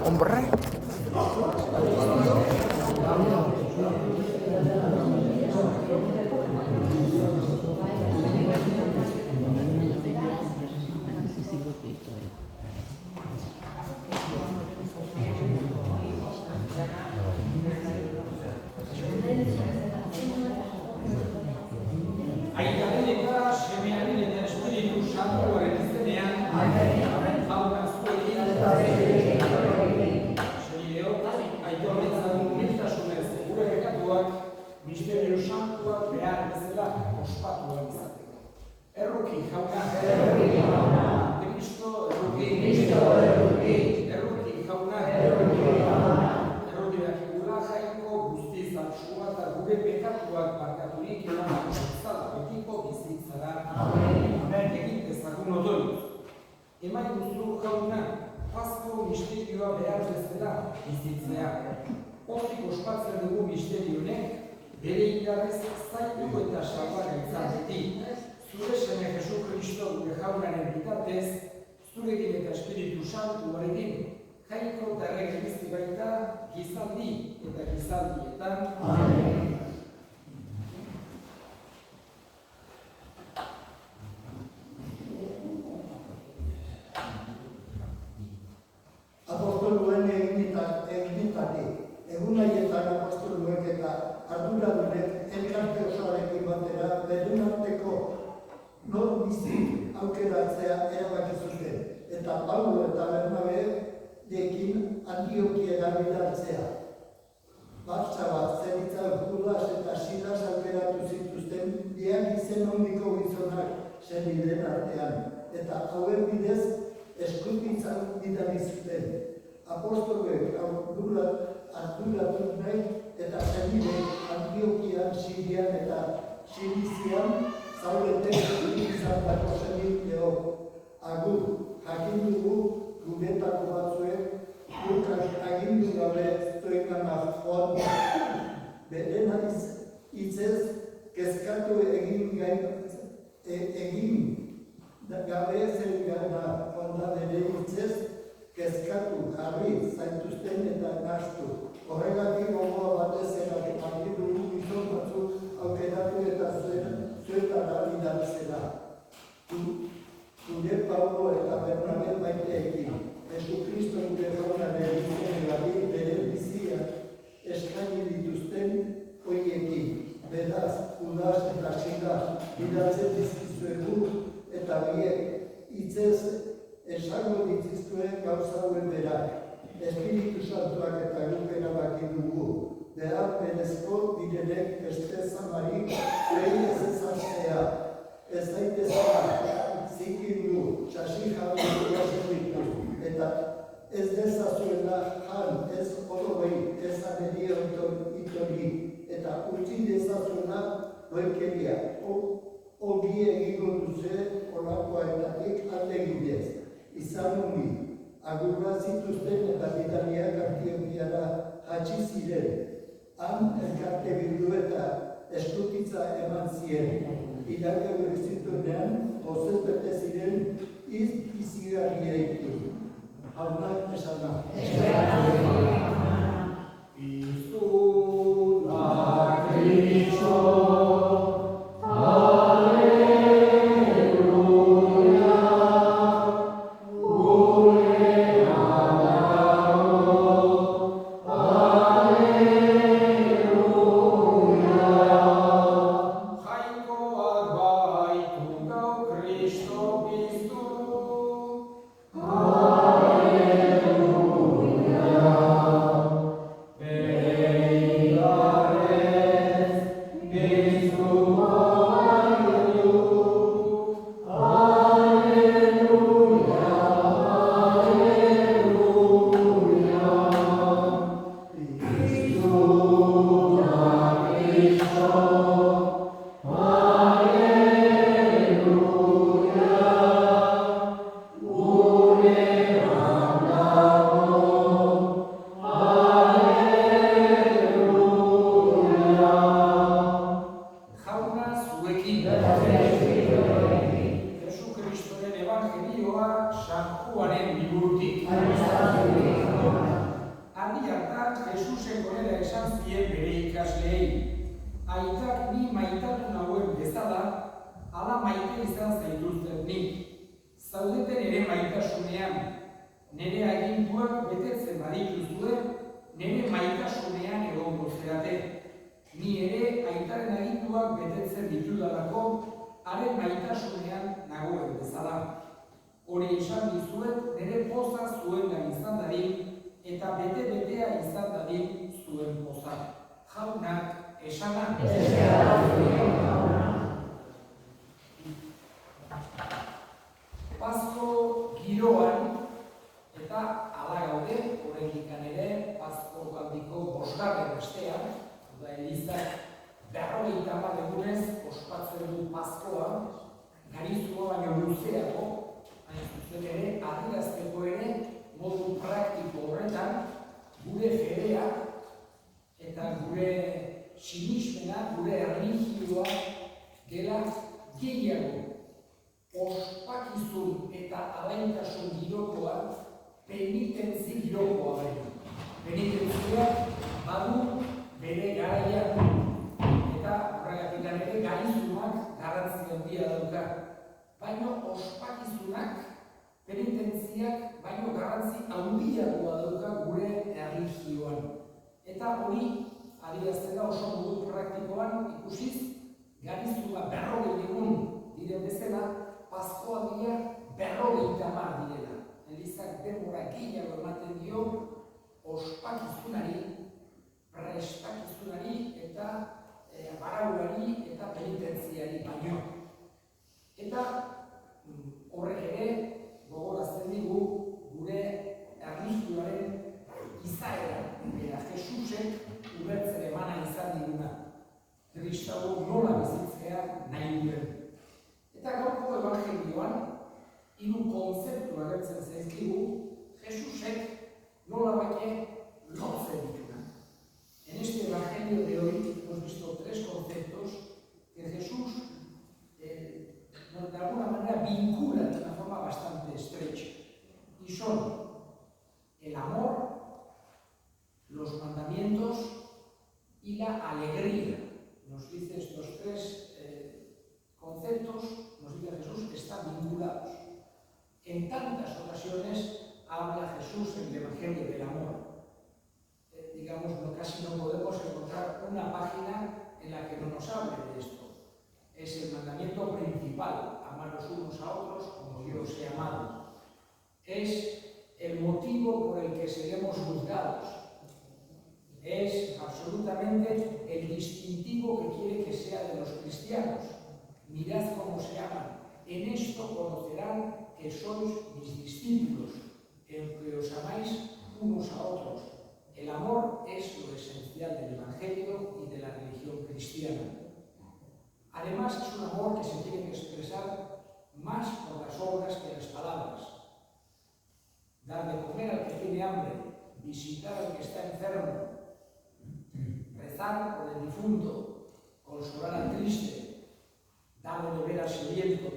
Hombre. Aitaren eta semearen eta Espiritu Santuaren izenean, jauna zuekin, senideo, aitorren zagun humiltasunez gure pekatuak, misterio santuak behar bezala ospatuak izateko. Erruki, jauna, Cristo, erruki, jauna, erruki dakigula jainko guztiz altsua eta gure pekatuak barkaturik eman zala betiko bizitzara. Amen. Egin dezagun odoluz. Emai duzu jauna, pasko misterioa behar bezala bizitzea. Pozik ospatzen dugu misterionek, bere indarrez zaitu eta salbar izan beti. Zure seme Jesu Kristo gure jaunaren bitartez, zurekin eta Espiritu Santuarekin, jainko eta errege bizi baita gizaldi eta gizaldietan. Amen. Apostoluen eginditatik, egun haietan apostoluek eta arduradunek elkarte osoarekin batera beren arteko nor bizi aukeratzea erabaki zuten, eta Paulo eta Bernaberekin Antiokiera bidaltzea. Bartxaba, Zeritza, Judas eta Silas aukeratu zituzten biak izen handiko gizonak senideen artean, eta hauen bidez eskutitzan bidali zuten. Apostoluek arduratu nahi eta senideen Antiokian, Sirian eta Silizian zaudetek izandako senideo. Agur, jakin dugu gubetako batzuek urkak agindu gabe stoikana joan beren hitzez kezkatu egin gabe zen gara joan da bere hitzez kezkatu jarri zaituzten eta nahastu. Horregatik gogoa batez egin dugu gizon batzuk aukeratu eta zuetara bidaltzera. Zure Paulo eta Bernabe baiteekin, Jesukristo gure jaunaren izenegari bere bizia eskaini dituzten hoiekin. Beraz, Judas eta Silas bidaltzen dizkizuegu eta biek hitzez esango dituzuen gauza hauen berak. Espiritu Santuak eta guk erabaki dugu. Behar berezko direnek beste zamari behin ez ezaztea. Ez daitezela, zikindu, txasi jabetu eta ez dezazuela jan, ez odogei, ez anerio itori, eta utzi dezazuela loikeria. Ogi egingo duze olakoaetatik alde gidez. Izan ungi, agurra zituzten eta bidaliak Antiokiara hatxi ziren. Han elkarte bildu eta eskutitza eman ziren. Irakia berrizituenean, ozez bete ziren izigarria iku. Haunak esana. Izuna Kristo, Aleluia, gure amaro, Aleluia. Jainkoak baitu gau Kristo piztu, Aleluia. Markoaren liburutik. Aldi hartan, Jesusek honela esan zien bere ikasleei, aitak ni maitatu nauen bezala, hala maite izan zaituzten nik. Zaudeten ere maitasunean, nire aginduak betetzen badituzue, nire maitasunean egongo zarete. Ni ere aitaren aginduak betetzen ditudalako, haren maitasunean nagoen bezala. Hori esan dizuet, nire poza zuengan izan dadin, eta bete-betea izan dadin zuen poza. Jaunak esana. Pasko giroan, eta ala gaude, horrendikan ere, Pasko galdiko bosgarren astean, Elizak 50 egunez ospatzen du Paskoa, garizua baino luzeago, hain zuzen ere, adierazteko ere, modu praktiko horretan, gure fedea eta gure sinismena, gure erlijioa dela gehiago ospakizun eta alaintasun girokoa penitentzi girokoa baino. Penitentzia badu bere garaian eta horregatik ere garizunak garrantzi handia dauka. Baino ospakizunak, penitentziak baino garrantzi handiagoa dauka gure erlijioan. Eta hori adierazten da oso modu praktikoan ikusiz, garizua 50 egun diren bezala, Paskoaldia 50 direla. Elizak denbora gehiago ematen dio ospakizunari, prestakizunari eta baraulari eta penitentziari baino. Eta horrek ere gogorazten digu gure erlijioaren izaera, eta Jesusek ulertzen emana izan diguna. Kristau nola bizitzea nahi duen. Eta gaurko evangelioan, 3 kontzeptu agertzen zaizkigu, Jesusek nola lortzen dituna. En este evangelio de hoy hemos visto 3 conceptos que Jesús de alguna manera vincula de una forma bastante estrecha. Y son el amor, los mandamientos y la alegría. Nos dice estos 3 conceptos, nos dice Jesús, que están vinculados. En tantas ocasiones habla Jesús en el Evangelio del amor. Digamos, casi no podemos encontrar una página en la que no nos hable de esto. Es el mandamiento principal, amar los unos a otros como yo os he amado. Es el motivo por el que seremos juzgados. Es absolutamente el distintivo que quiere que sea de los cristianos. Mirad cómo se aman. En esto conocerán que sois mis discípulos, en que os amáis unos a otros. El amor es lo esencial del Evangelio y de la religión cristiana. Además, es un amor que se tiene que expresar más por las obras que las palabras. Dar de comer al que tiene hambre, visitar al que está enfermo, rezar por el difunto, consolar al triste, dar de beber al sediento.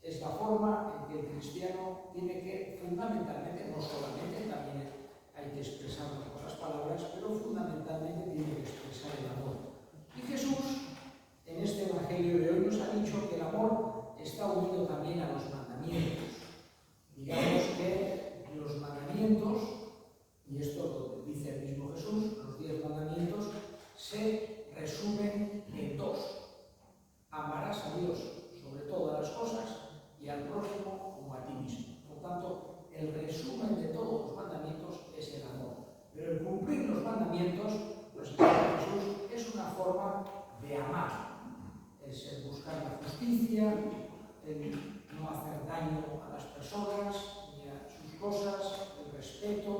Es la forma en que el cristiano tiene que, fundamentalmente, no solamente, también hay que expresarlo con las palabras, pero fundamentalmente tiene que expresar el amor. Y Jesús, en este Evangelio de hoy, nos ha dicho que el amor está unido también a los mandamientos. Digamos que los mandamientos, y esto lo dice el mismo Jesús, los 10 mandamientos, se resumen en 2. Amarás a Dios sobre todas las cosas y al prójimo como a ti mismo. Por tanto, el resumen de todos los mandamientos es el amor. Pero el cumplir los mandamientos, pues Jesús, es una forma de amar. Es el buscar la justicia, el no hacer daño a las personas ni a sus cosas, el respeto,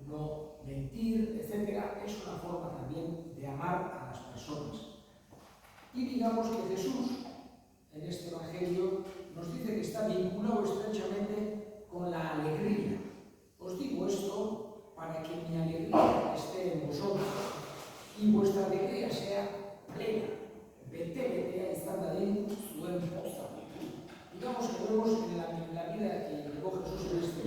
no mentir, etc. Es una forma también de amar a las personas. Y digamos que Jesús, en este Evangelio, nos dice que está vinculado estrechamente con la alegría. Os digo esto para que mi alegría esté en vosotros y vuestra alegría sea plena. Bete izan dadin zuen poza. Digamos que vemos en la vida que llevó Jesús en este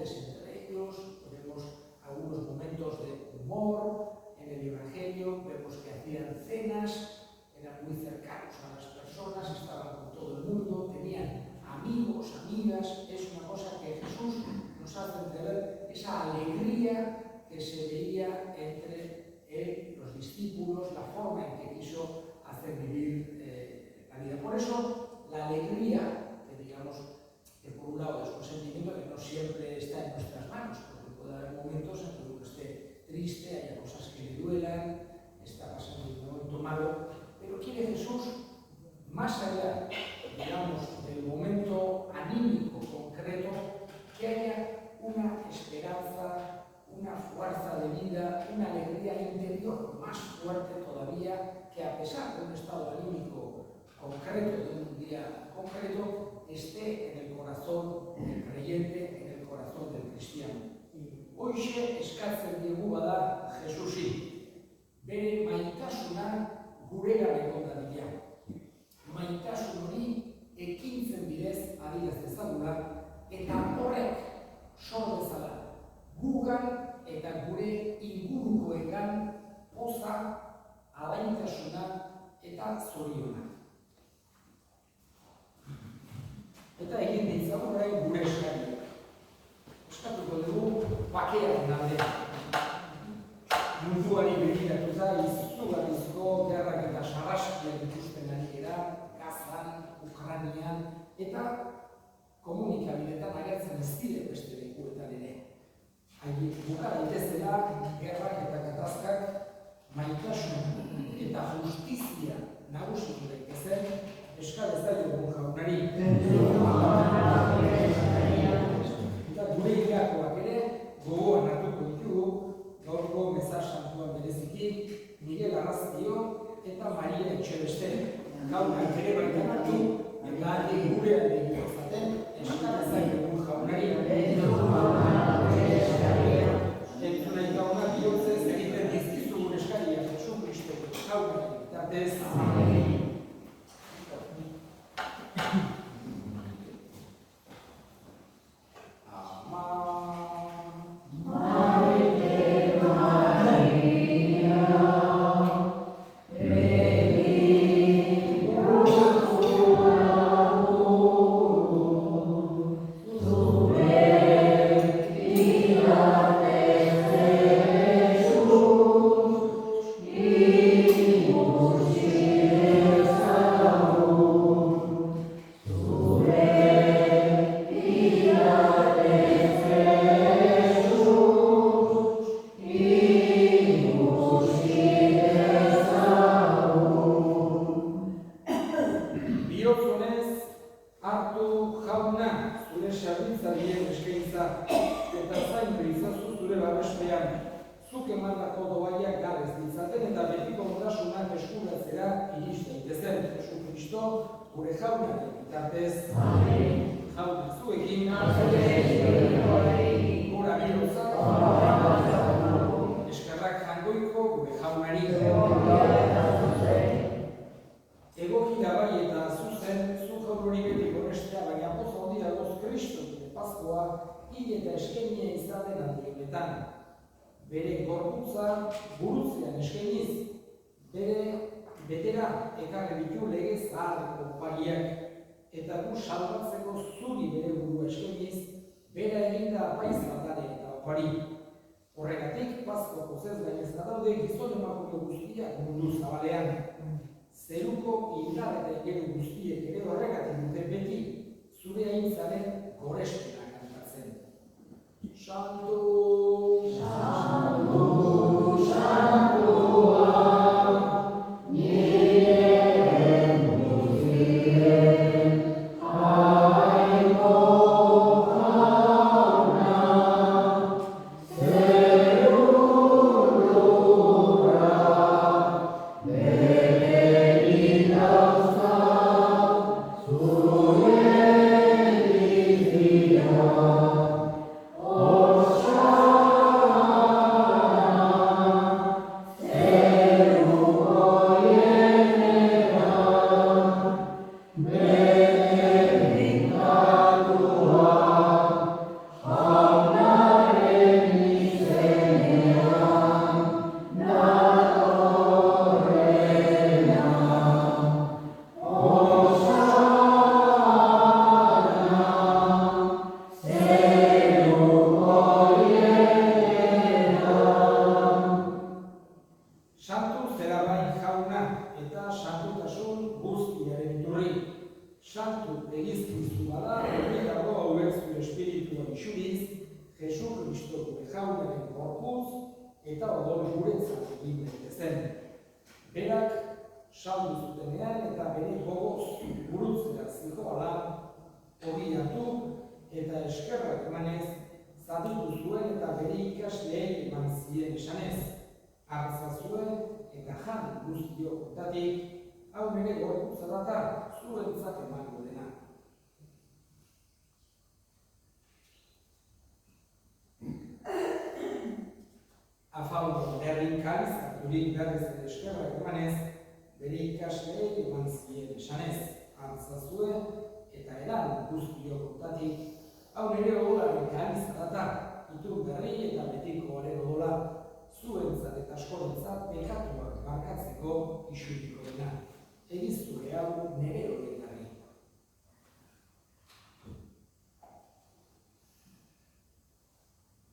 choques entre ellos, vemos algunos momentos de humor en el Evangelio, vemos que hacían cenas, eran muy cercanos a las personas, estaban con todo el mundo, tenían amigos, amigas. Es una cosa que Jesús nos hace entrever, esa alegría que se veía entre él, los discípulos, la forma en que quiso hacer vivir la vida. Por eso, la alegría, que digamos que por un lado es un sentimiento que no siempre está en nuestras manos, porque puede haber momentos en que uno esté triste, haya cosas que le duelan, está pasando un momento malo, pero quiere Jesús, más allá, digamos, del momento anímico concreto, que haya una esperanza, una fuerza de vida, una alegría interior más fuerte todavía, que a pesar de un estado anímico concreto, de un día concreto, esté en el corazón del creyente, en el corazón del cristiano. Hoxe eskatzen diegu bada Jesusi, bere maitasuna gurera egon dadila. Maitasun hori ekintzen bidez adieraz dezagula, eta horrek sor dezala gugan eta gure ingurukoegan poza, alaitasuna eta zoriona. Eta egin ditzagun orain gure eskaria. Eskatuko dugu bakearen aldea. Munduari begiratuta izugarrizko gerrak eta sarraskiak ikusten ari gara, Gazan, Ukrainian, eta komunikabideetan agertzen ez dire beste lekuetan ere. Buka daitezela gerrak eta gatazkak maitasun eta justizia nagusitu daitezen eskal ezaiogun jaunari. Eta gure irakoak ere gogoan hartuko ditugu, gaurko Meza Santuan bereziki, Miguel Arraztio eta Maria Etxebeste. Jaunak ere baita hartu, eta gure alde zaten, eskal ezaiogun jaunari. Entzunai jaunak bihotzez egiten dizkizugun eskaria Jesu Kristoko jaunari bitartez. Bere gorputza burutzean eskainiz, bere betera ekarri ditu lege zaharreko opariak, eta gu salbatzeko zuri bere burua eskainiz, bera eginda apaiz batare eta opari. Horregatik, Paskua pozez gainez daude gizon emakume guztiak mundu zabalean. Zeruko indar eta gero guztiek ere horregatik dute beti, zure aintzaren gorespena kantatzen. Santo, Santo, Santua, nien guztien, aiko jauna, zerurra, bererik dauzka, zure bizia. Oh, Kristo gure jaunaren gorputz eta odol guretzat egin daitezen. Berak saldu zutenean eta bere gogoz gurutzera zihoala hori hartu eta eskerrak emanez zatitu zuen eta bere ikasleei eman zien esanez. Hartza zuen eta jan guztiok honetatik, hau nire gorputza da zuentzat emango dena. Afaldo berrin kalizaturik berriz ere eskerrak emanez, bere ikasleei eman zien esanez. Hartza zuen eta eran guztiok honetatik, hau nire odolaren kalizata da, itur berri eta betiko haren odola, zuentzat eta askorentzat pekatuak markatzeko isuriko dena. Egizue hau nire horietari.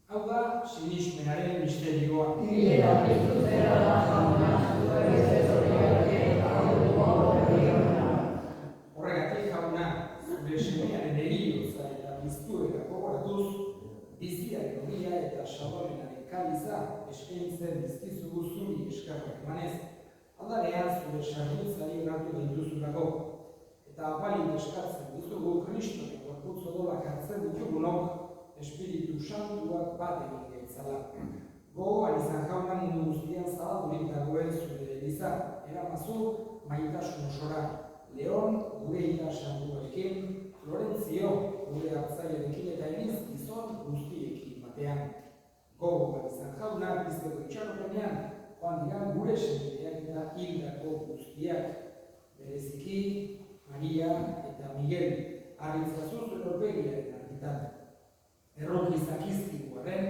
Hau da, sinismenaren misterioa. Hilera piztuzera da jauna, zuberez ez horiak hau horiona. Horregatik jauna, zure semearen erioza eta biztuera gogoratuz, biziaren horia eta xaborenaren kaliza eskaintzen dizkizugu zuri eskerrak emanez, aldarean zure sardutzari onartu dituzulako. Eta apalin eskatzen dizugu Kristoren gorputz odolak hartzen ditugunok, Espiritu Santuak bat egin gaitzala. Gogoan izan jauna mundu guztian zabaldurik dagoen zure eliza, eramazu maitasun osora. Leon gure ita santuarekin, Florentzio gure hartzailerekin eta iniz gizon guztiekin batean. Gogoan izan jauna bizteko itxaropenean, joan diran gure sentideak eta hildako guztiak. Bereziki, Maria eta Miguel, argitzazuz lorbegiaren argitan. Erroki zakizkigu arren,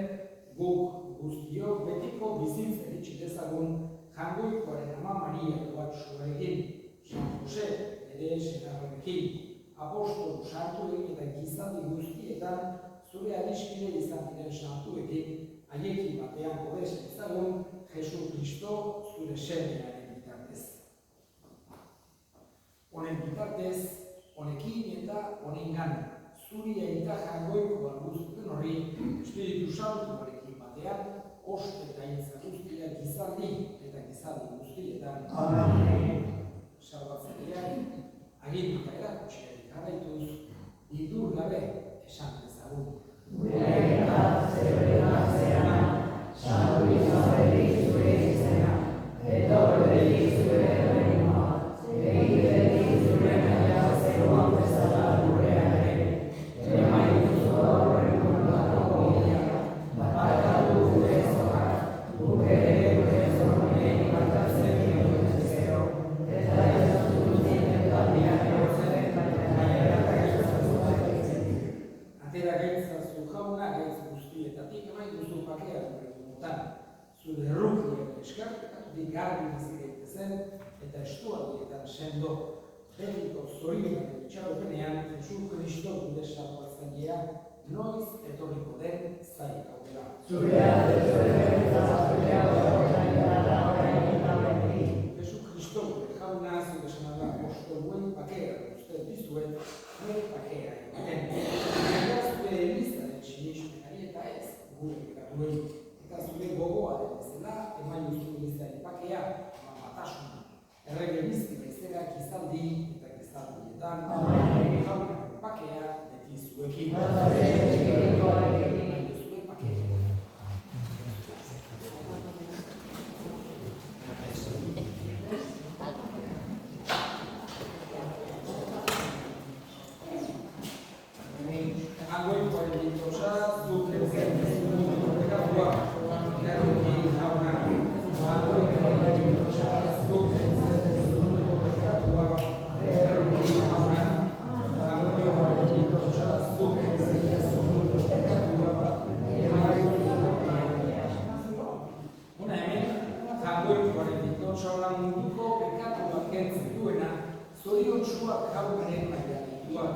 guk guztiok betiko bizitzen itxi dezagun jangoikoaren ama Maria doatsuarekin, San Jose ere senarrekin, apostolu santuekin eta gizaldi guztietan zure adiskide izan diren santuekin, haiekin batean godezen ezagun, Jesu Kristo zure semearen bitartez. Honen bitartez, honekin eta honengan, zuri eta jangoikoan guztuten horri, Espiritu Santuarekin batean, oste eta intza guztia gizaldi eta gizaldi guztietan. Amen. Salbatzaileak, agindu eta erakutsiari jarraituz, idur gabe esan dezagun. Gure eta zerrena zera, santu izaberik zure izena, eta horretik zure erreinoa, egitetik zure naia zeruan bezala gurearen, emaitu horren mundako bila, bakatu gure zokak, gure gure zonen bakatzen dioten zero, eta ez dutien eta biak erotzen naia Atera gaitzazu jauna gaitz guztietatik, emai duzu pakea gure dugutan. Zure errukiak eskarpekatutik garbi bizi gaitezen eta estualdietan sendo. Betiko zorionak itxaropenean, Jesu Kristo gure salbatzailea noiz etorriko den zai gaudela. Zurea eta zurea Jesu Kristo gure jauna zure sanada apostoluen pakea uste dizuet, gure pakea egiten. Eta zure elizaren sinismenari eta ez gure pekatuei. Eta zure gogoaren bezala, eman duzu elizaren pakea, matasuna. Errege bizki bezala gizaldi eta gizaldietan. Jauna pakea beti zuekin. Eman duzue pakea. Jangoikoaren ditosa, zuk zen munduko pekatua, erroki jauna. Jangoikoaren ditosa, zuk zen munduko pekatua, erroki jauna. Jangoikoaren ditosa, zuk zen munduko pekatua, erroki jauna. Hona hemen, jangoikoaren ditosa munduko pekatua kentzen duena, zoriontsuak jaunaren maila dituak.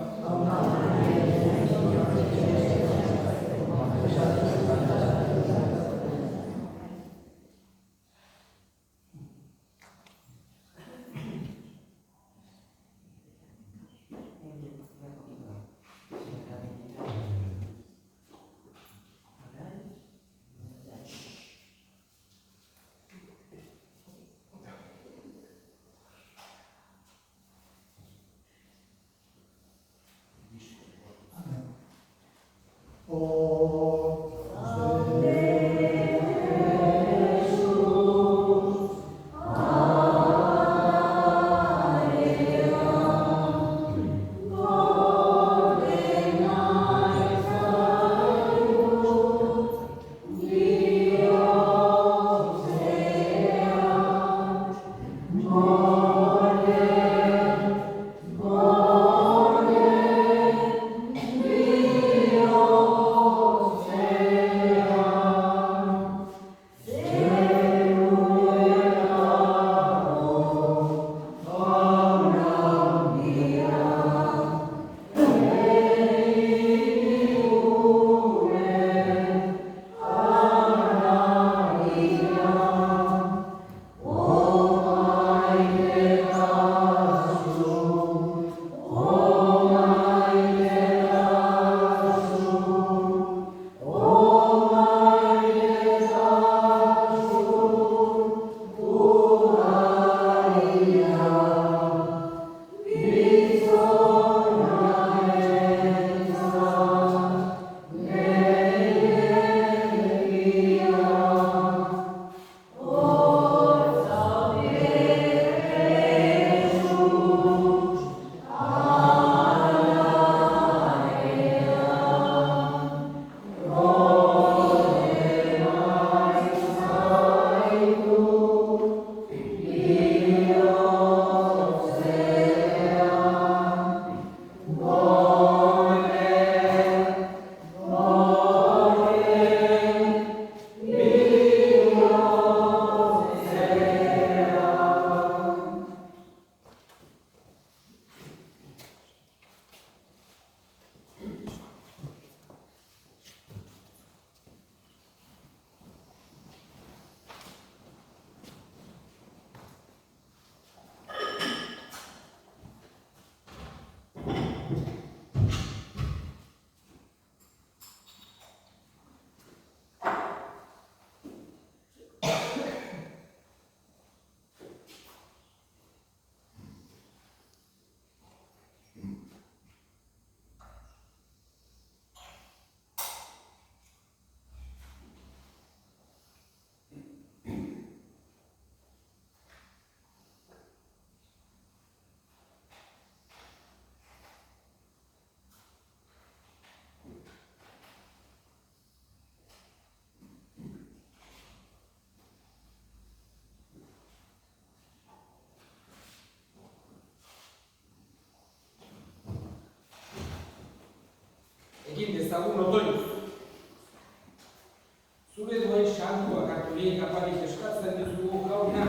zure duen santua katolik apalik eskatzen duzugu jauna,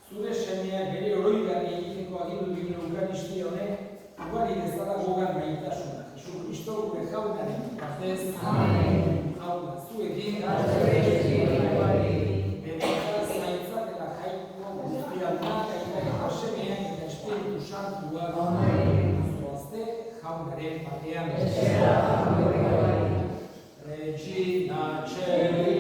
zure semeak bere oroigarri egiteko agindu duen eukaristia honek, ugari dezala gogan maitasuna. Jesu Kristo gure jaunaren batez, jauna zuekin, bere zaintzak eta jaiko guztialnak eta semeak eta Espiritu Santuak zoazte jaunaren batean. Regina Celi